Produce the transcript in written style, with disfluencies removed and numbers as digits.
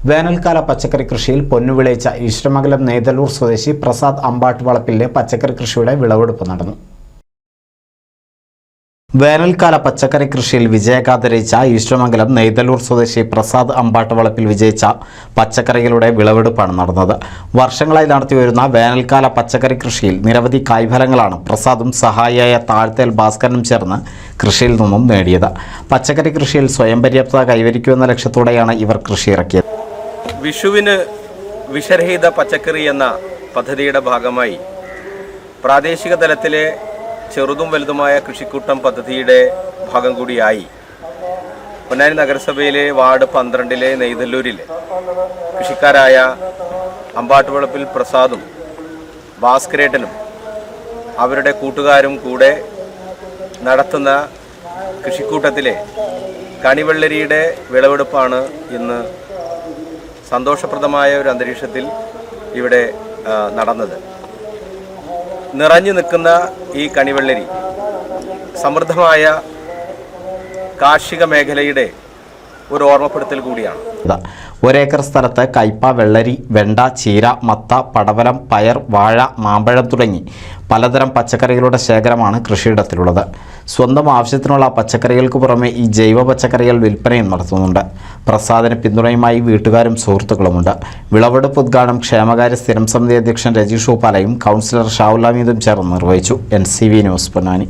വേനൽക്കാല പച്ചക്കറി കൃഷിയിൽ പൊന്നുവിളയിച്ച ഈശ്വരമംഗലം നെയ്തല്ലൂർ സ്വദേശി പ്രസാദ് അമ്പാട്ടുവളപ്പിലെ പച്ചക്കറി കൃഷിയുടെ വിളവെടുപ്പ് നടന്നു. വേനൽക്കാല പച്ചക്കറി കൃഷിയിൽ വിജയഗാഥ രചിച്ച ഈശ്വരമംഗലം നെയ്തല്ലൂർ സ്വദേശി പ്രസാദ് അമ്പാട്ടുവളപ്പിൽ വിജയിച്ച പച്ചക്കറികളുടെ വിളവെടുപ്പാണ് നടന്നത്. വർഷങ്ങളായി നടത്തിവരുന്ന വേനൽക്കാല പച്ചക്കറി കൃഷിയിൽ നിരവധി കായ്ഫലങ്ങളാണ് പ്രസാദും സഹായിയായ താഴ്ത്തേൽ ഭാസ്കരനും ചേർന്ന് കൃഷിയിൽ നിന്നും നേടിയത്. പച്ചക്കറി കൃഷിയിൽ സ്വയം പര്യാപ്തത കൈവരിക്കുമെന്ന ലക്ഷ്യത്തോടെയാണ് ഇവർ കൃഷി ഇറക്കിയത്. വിഷുവിന് വിഷരഹിത പച്ചക്കറി എന്ന പദ്ധതിയുടെ ഭാഗമായി പ്രാദേശിക തലത്തിലെ ചെറുതും വലുതുമായ കൃഷിക്കൂട്ടം പദ്ധതിയുടെ ഭാഗം കൂടിയായി പൊന്നാനി നഗരസഭയിലെ വാർഡ് 12 നെയ്തല്ലൂരിലെ കൃഷിക്കാരായ അമ്പാട്ടുവളപ്പിൽ പ്രസാദും ഭാസ്കരേട്ടനും അവരുടെ കൂട്ടുകാരും കൂടെ നടത്തുന്ന കൃഷിക്കൂട്ടത്തിലെ കണിവെള്ളരിയുടെ വിളവെടുപ്പാണ് ഇന്ന് സന്തോഷപ്രദമായ ഒരു അന്തരീക്ഷത്തിൽ ഇവിടെ നടന്നത്. നിറഞ്ഞു നിൽക്കുന്ന ഈ കണിവെള്ളരി സമൃദ്ധമായ കാർഷിക മേഖലയുടെ ഒരു ഓർമ്മപ്പെടുത്തൽ കൂടിയാണ്. ഒരേക്കർ സ്ഥലത്ത് കയ്പ, വെള്ളരി, വെണ്ട, ചീര, മത്ത, പടവലം, പയർ, വാഴ, മാമ്പഴം തുടങ്ങി പലതരം പച്ചക്കറികളുടെ ശേഖരമാണ് കൃഷിയിടത്തിലുള്ളത്. സ്വന്തം ആവശ്യത്തിനുള്ള പച്ചക്കറികൾക്ക് പുറമെ ഈ ജൈവ പച്ചക്കറികൾ വിൽപ്പനയും നടത്തുന്നുണ്ട്. പ്രസാദിന് പിന്തുണയുമായി വീട്ടുകാരും സുഹൃത്തുക്കളുമുണ്ട്. വിളവെടുപ്പ് ഉദ്ഘാടനം ക്ഷേമകാര്യ സ്ഥിരം സമിതി അധ്യക്ഷൻ രജീഷ് ഉപാലയും കൗൺസിലർ ഷാവുൽ ഹമീദും ചേർന്ന് നിർവഹിച്ചു. NCV news Ponnani.